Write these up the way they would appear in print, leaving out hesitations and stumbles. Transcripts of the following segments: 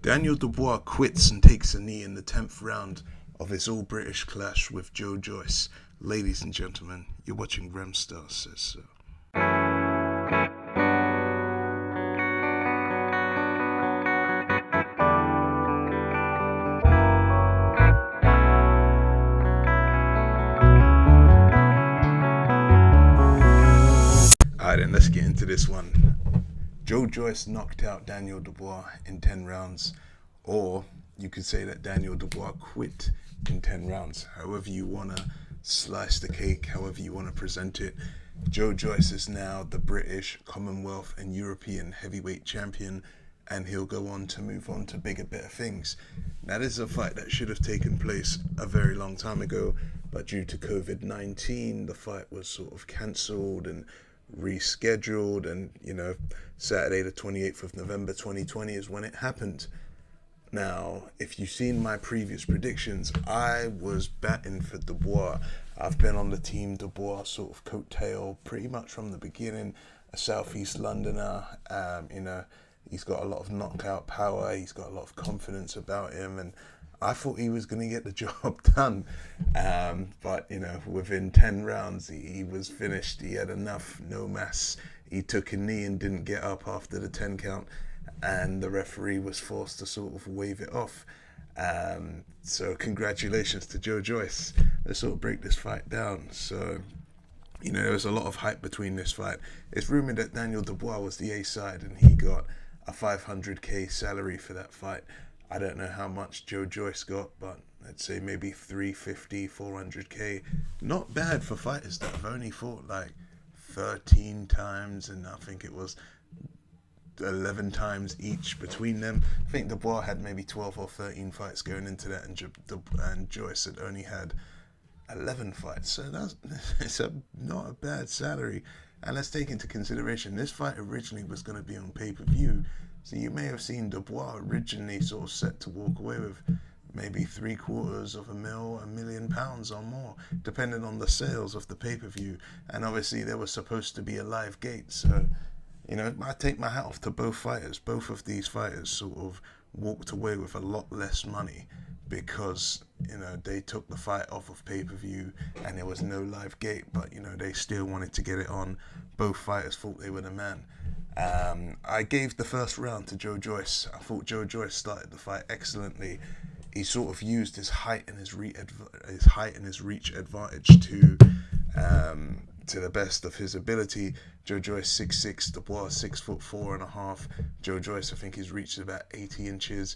Daniel Dubois quits and takes a knee in the 10th round of his all-British clash with Joe Joyce. Ladies and gentlemen, you're watching Remstar Says So. Alright then, let's get into this one. Joe Joyce knocked out Daniel Dubois in 10 rounds, or you could say that Daniel Dubois quit in 10 rounds. However you want to slice the cake, however you want to present it. Joe Joyce is now the British, Commonwealth and European heavyweight champion, and he'll go on to move on to bigger, better things. Now, this is a fight that should have taken place a very long time ago, but due to COVID-19, the fight was sort of cancelled and rescheduled, and Saturday the 28th of November 2020 is when it happened. Now, if you've seen my previous predictions, I was batting for Dubois. I've been on the team Dubois sort of coattail pretty much from the beginning. A Southeast Londoner, he's got a lot of knockout power, he's got a lot of confidence about him, and I thought he was going to get the job done. But within 10 rounds, he was finished. He had enough, no mass. He took a knee and didn't get up after the 10 count, and the referee was forced to sort of wave it off. So congratulations to Joe Joyce. Let's sort of break this fight down. So, there was a lot of hype between this fight. It's rumored that Daniel Dubois was the A side, and he got a $500K salary for that fight. I don't know how much Joe Joyce got, but let's say maybe $350, $400K. Not bad for fighters that have only fought like 13 times, and I think it was 11 times each between them. I think Dubois had maybe 12 or 13 fights going into that, and Joyce had only had 11 fights. So it's not a bad salary. And let's take into consideration, this fight originally was going to be on pay-per-view. So you may have seen Dubois originally sort of set to walk away with maybe £750,000, £1 million or more, depending on the sales of the pay-per-view. And obviously there was supposed to be a live gate. So, I take my hat off to both fighters. Both of these fighters sort of walked away with a lot less money because, they took the fight off of pay-per-view and there was no live gate, but, they still wanted to get it on. Both fighters thought they were the man. I gave the first round to Joe Joyce. I thought Joe Joyce started the fight excellently. He sort of used his height and his reach advantage to the best of his ability. Joe Joyce 6'6", Dubois 6'4.5". Joe Joyce, I think his reach is about 80 inches.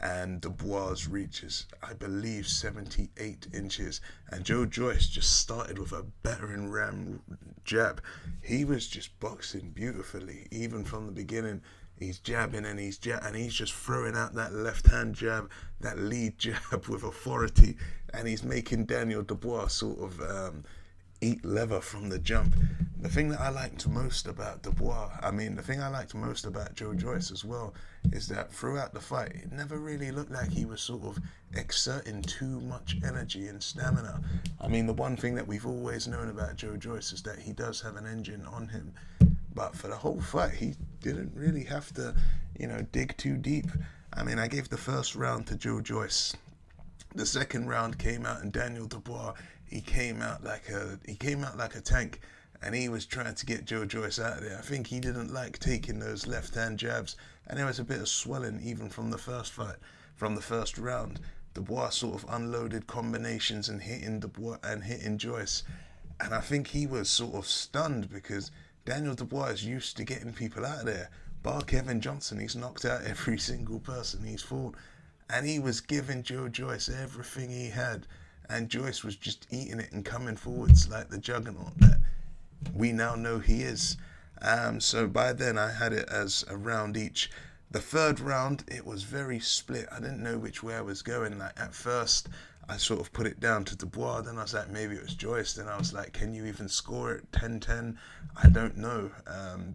And Dubois' reach is, I believe, 78 inches. And Joe Joyce just started with a battering ram jab. He was just boxing beautifully, even from the beginning. He's jabbing and he's just throwing out that left-hand jab, that lead jab with authority, and he's making Daniel Dubois sort of eat leather from the jump. The thing that I liked most about Dubois, the thing I liked most about Joe Joyce as well, is that throughout the fight, it never really looked like he was sort of exerting too much energy and stamina. The one thing that we've always known about Joe Joyce is that he does have an engine on him. But for the whole fight, he didn't really have to, dig too deep. I gave the first round to Joe Joyce. The second round came out, and Daniel Dubois, he came out like a tank, and he was trying to get Joe Joyce out of there. I think he didn't like taking those left-hand jabs, and there was a bit of swelling even from the first fight, from the first round. Dubois sort of unloaded combinations and hitting Joyce, and I think he was sort of stunned because Daniel Dubois is used to getting people out of there. Bar Kevin Johnson, he's knocked out every single person he's fought, and he was giving Joe Joyce everything he had, and Joyce was just eating it and coming forwards like the juggernaut that we now know he is. So by then I had it as a round each. The third round, it was very split. I didn't know which way I was going. Like at first, I sort of put it down to Dubois. Then I was like, maybe it was Joyce. Then I was like, can you even score it 10-10? I don't know.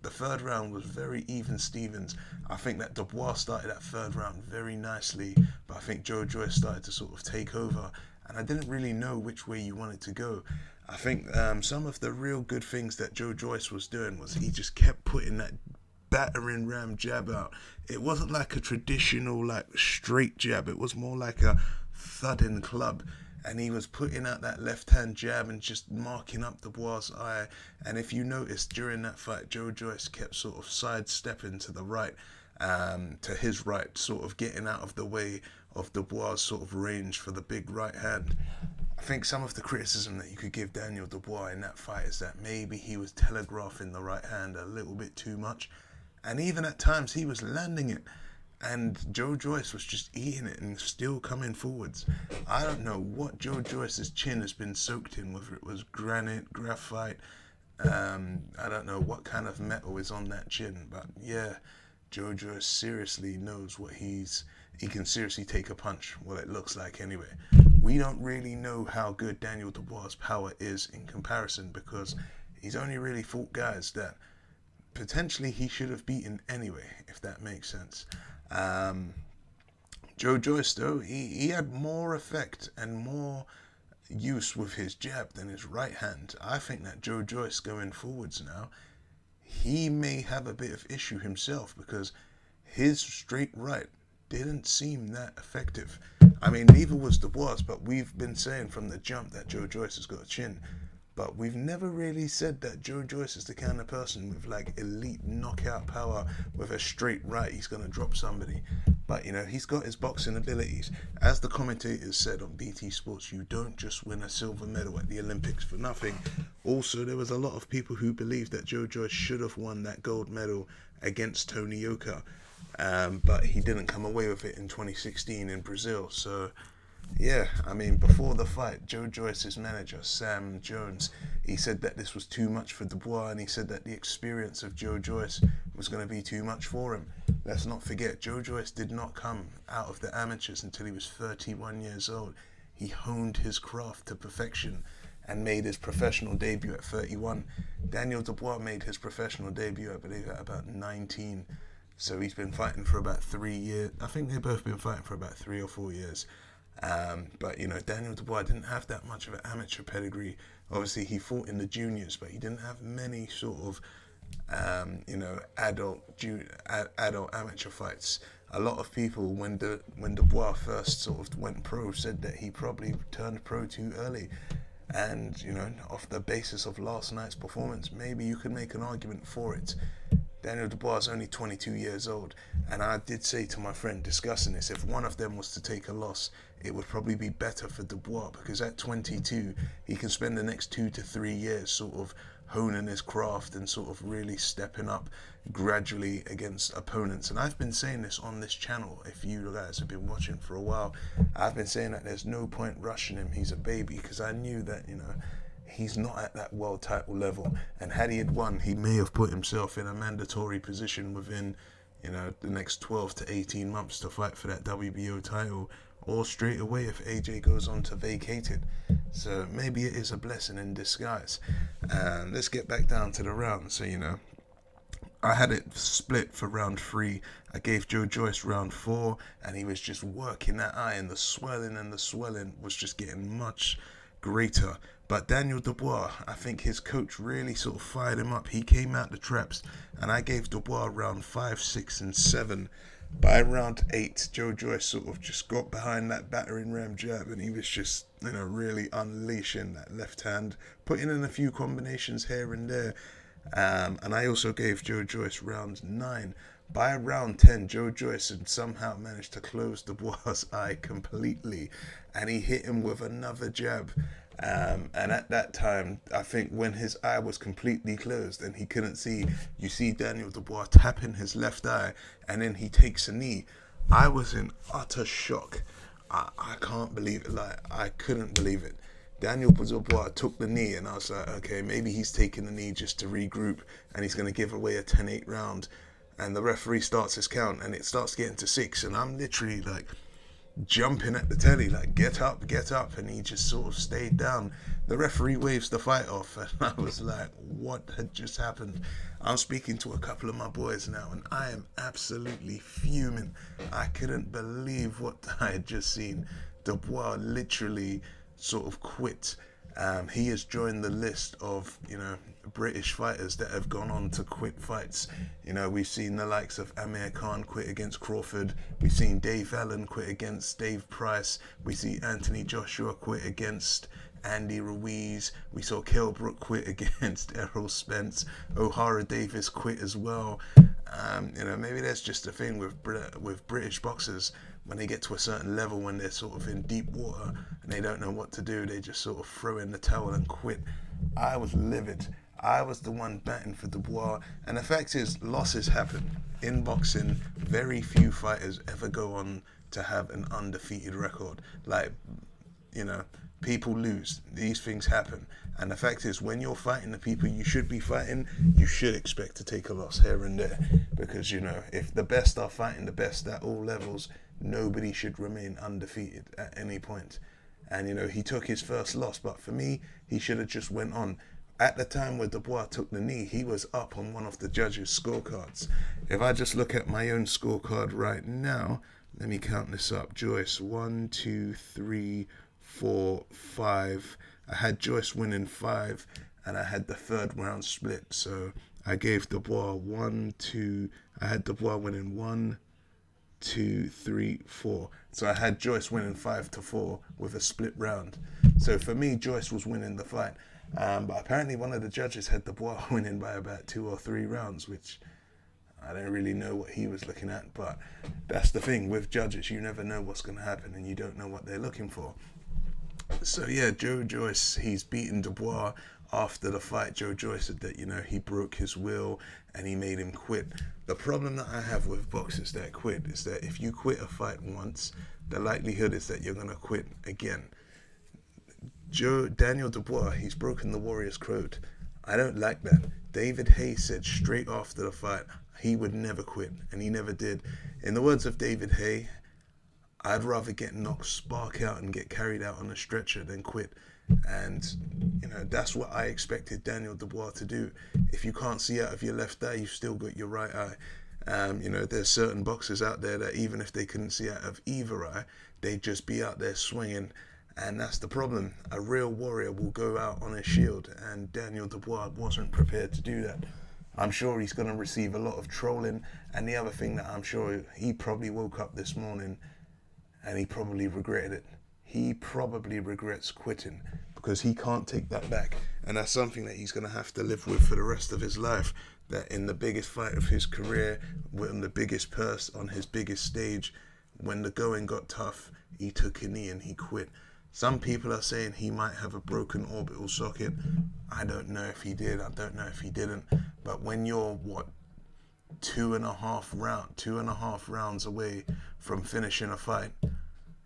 The third round was very even Stevens. I think that Dubois started that third round very nicely, but I think Joe Joyce started to sort of take over, and I didn't really know which way you wanted to go. I think some of the real good things that Joe Joyce was doing was he just kept putting that battering ram jab out. It wasn't like a traditional like straight jab. It was more like a thudding club. And he was putting out that left-hand jab and just marking up Dubois' eye. And if you noticed during that fight, Joe Joyce kept sort of sidestepping to the right, to his right, sort of getting out of the way of Dubois' sort of range for the big right hand. I think some of the criticism that you could give Daniel Dubois in that fight is that maybe he was telegraphing the right hand a little bit too much. And even at times he was landing it. And Joe Joyce was just eating it and still coming forwards. I don't know what Joe Joyce's chin has been soaked in, whether it was granite, graphite. I don't know what kind of metal is on that chin. But yeah, Joe Joyce seriously knows what he can seriously take a punch. Well, it looks like anyway. We don't really know how good Daniel Dubois' power is in comparison because he's only really fought guys that potentially he should have beaten anyway, if that makes sense. Joe Joyce, though, he had more effect and more use with his jab than his right hand. I think that Joe Joyce going forwards now, he may have a bit of issue himself because his straight right didn't seem that effective. I mean, neither was Dubois, but we've been saying from the jump that Joe Joyce has got a chin. But we've never really said that Joe Joyce is the kind of person with like elite knockout power with a straight right. He's going to drop somebody. But, you know, he's got his boxing abilities. As the commentators said on BT Sports, you don't just win a silver medal at the Olympics for nothing. Also, there was a lot of people who believed that Joe Joyce should have won that gold medal against Tony Yoka. But he didn't come away with it in 2016 in Brazil. So, yeah, I mean, before the fight, Joe Joyce's manager, Sam Jones, he said that this was too much for Dubois, and he said that the experience of Joe Joyce was going to be too much for him. Let's not forget, Joe Joyce did not come out of the amateurs until he was 31 years old. He honed his craft to perfection and made his professional debut at 31. Daniel Dubois made his professional debut, I believe, at about 19. So he's been fighting for about 3 years. I think they've both been fighting for about 3 or 4 years. But, you know, Daniel Dubois didn't have that much of an amateur pedigree. Obviously, he fought in the juniors, but he didn't have many sort of, adult amateur fights. A lot of people, when Dubois first sort of went pro, said that he probably turned pro too early. And, you know, off the basis of last night's performance, maybe you could make an argument for it. Daniel Dubois is only 22 years old, and I did say to my friend discussing this, if one of them was to take a loss, it would probably be better for Dubois, because at 22, he can spend the next 2 to 3 years sort of honing his craft and sort of really stepping up gradually against opponents. And I've been saying this on this channel, if you guys have been watching for a while, I've been saying that there's no point rushing him, he's a baby, because I knew that, you know, he's not at that world title level, and had he had won, he may have put himself in a mandatory position within, you know, the next 12 to 18 months to fight for that WBO title, or straight away if AJ goes on to vacate it. So maybe it is a blessing in disguise. Let's get back down to the round. So, you know, I had it split for round 3. I gave Joe Joyce round 4, and he was just working that eye, and the swelling was just getting much greater. But Daniel Dubois, I think his coach really sort of fired him up. He came out the traps, and I gave Dubois round 5, 6, and 7. By round 8, Joe Joyce sort of just got behind that battering ram jab, and he was just, you know, really unleashing that left hand, putting in a few combinations here and there. And I also gave Joe Joyce round 9. By round 10, Joe Joyce had somehow managed to close Dubois' eye completely, and he hit him with another jab. And at that time, I think when his eye was completely closed and he couldn't see, you see Daniel Dubois tapping his left eye, and then he takes a knee. I was in utter shock. I can't believe it. Like, I couldn't believe it. Daniel Dubois took the knee, and I was like, okay, maybe he's taking the knee just to regroup, and he's going to give away a 10-8 round. And the referee starts his count, and it starts getting to 6, and I'm literally like jumping at the telly, like, get up, and he just sort of stayed down. The referee waves the fight off, and I was like, what had just happened? I'm speaking to a couple of my boys now, and I am absolutely fuming. I couldn't believe what I had just seen. Dubois literally sort of quit. He has joined the list of, you know, British fighters that have gone on to quit fights. You know, we've seen the likes of Amir Khan quit against Crawford. We've seen Dave Allen quit against Dave Price. We see Anthony Joshua quit against Andy Ruiz. We saw Kell Brook quit against Errol Spence. O'Hara Davis quit as well. You know, maybe that's just a thing with British boxers. When they get to a certain level, when they're sort of in deep water and they don't know what to do, they just sort of throw in the towel and quit. I was livid. I was the one batting for Dubois. And the fact is, losses happen. In boxing, very few fighters ever go on to have an undefeated record. Like, you know, people lose. These things happen. And the fact is, when you're fighting the people you should be fighting, you should expect to take a loss here and there. Because, you know, if the best are fighting the best at all levels, nobody should remain undefeated at any point. And, you know, he took his first loss. But for me, he should have just went on. At the time where Dubois took the knee, he was up on one of the judges' scorecards. If I just look at my own scorecard right now, let me count this up. Joyce, 1, 2, 3, 4, 5. I had Joyce winning 5, and I had the third round split. So I gave Dubois 1, 2. I had Dubois winning 1, 2, 3, 4. So I had Joyce winning 5-4 with a split round. So for me, Joyce was winning the fight. But apparently one of the judges had Dubois winning by about 2 or 3 rounds, which I don't really know what he was looking at. But that's the thing with judges. You never know what's going to happen, and you don't know what they're looking for. So yeah, Joe Joyce, he's beaten Dubois. After the fight, Joe Joyce said that, you know, he broke his will and he made him quit. The problem that I have with boxers that quit is that if you quit a fight once, the likelihood is that you're going to quit again. Daniel Dubois, he's broken the Warriors' code. I don't like that. David Haye said straight after the fight he would never quit, and he never did. In the words of David Haye, I'd rather get knocked spark out and get carried out on a stretcher than quit. And, you know, that's what I expected Daniel Dubois to do. If you can't see out of your left eye, you've still got your right eye. You know, there's certain boxers out there that even if they couldn't see out of either eye, they'd just be out there swinging. And that's the problem. A real warrior will go out on a shield, and Daniel Dubois wasn't prepared to do that. I'm sure he's going to receive a lot of trolling. And the other thing that I'm sure he probably woke up this morning and he probably regretted it. He probably regrets quitting because he can't take that back. And that's something that he's going to have to live with for the rest of his life. That in the biggest fight of his career, when the biggest purse on his biggest stage, when the going got tough, he took a knee and he quit. Some people are saying he might have a broken orbital socket. I don't know if he did. I don't know if he didn't. But when you're, 2.5 rounds away from finishing a fight,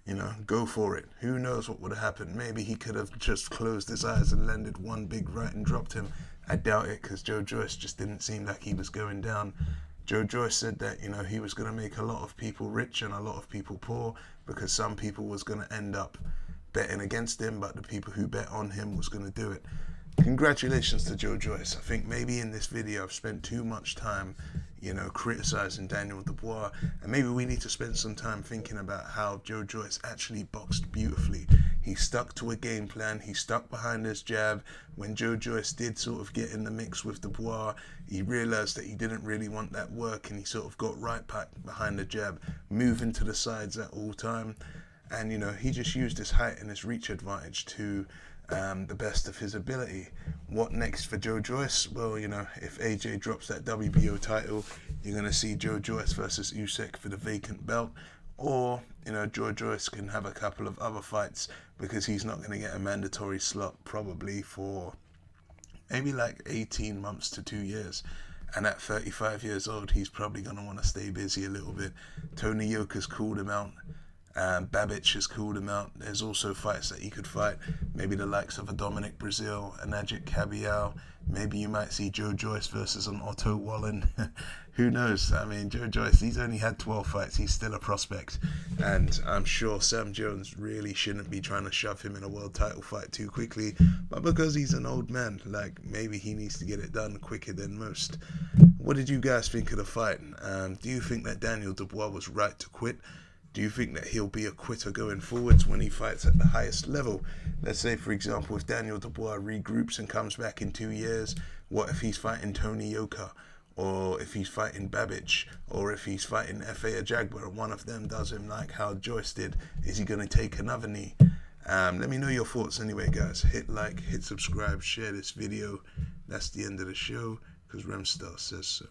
you know, go for it. Who knows what would have happened? Maybe he could have just closed his eyes and landed one big right and dropped him. I doubt it, because Joe Joyce just didn't seem like he was going down. Joe Joyce said that, you know, he was going to make a lot of people rich and a lot of people poor, because some people was going to end up betting against him, but the people who bet on him was going to do it. Congratulations to Joe Joyce. I think maybe in this video I've spent too much time, you know, criticizing Daniel Dubois, and maybe we need to spend some time thinking about how Joe Joyce actually boxed beautifully. He stuck to a game plan. He stuck behind his jab. When Joe Joyce did sort of get in the mix with Dubois, he realized that he didn't really want that work, and he sort of got right back behind the jab, moving to the sides at all time. And, you know, he just used his height and his reach advantage to the best of his ability. What next for Joe Joyce? Well, you know, if AJ drops that WBO title, you're going to see Joe Joyce versus Usyk for the vacant belt. Or, you know, Joe Joyce can have a couple of other fights, because he's not going to get a mandatory slot probably for maybe like 18 months to 2 years. And at 35 years old, he's probably going to want to stay busy a little bit. Tony Yoka's called him out. Babic has called him out. There's also fights that he could fight. Maybe the likes of a Dominic Brazil, a Najit Kabial. Maybe you might see Joe Joyce versus an Otto Wallen. Who knows? I mean, Joe Joyce, he's only had 12 fights. He's still a prospect. And I'm sure Sam Jones really shouldn't be trying to shove him in a world title fight too quickly. But because he's an old man, like, maybe he needs to get it done quicker than most. What did you guys think of the fight? Do you think that Daniel Dubois was right to quit? Do you think that he'll be a quitter going forwards when he fights at the highest level? Let's say, for example, if Daniel Dubois regroups and comes back in 2 years, what if he's fighting Tony Yoka? Or if he's fighting Babic, or if he's fighting F.A. Ajagba, and one of them does him like how Joyce did, is he going to take another knee? Let me know your thoughts anyway, guys. Hit like, hit subscribe, share this video. That's the end of the show, because Remstar says so.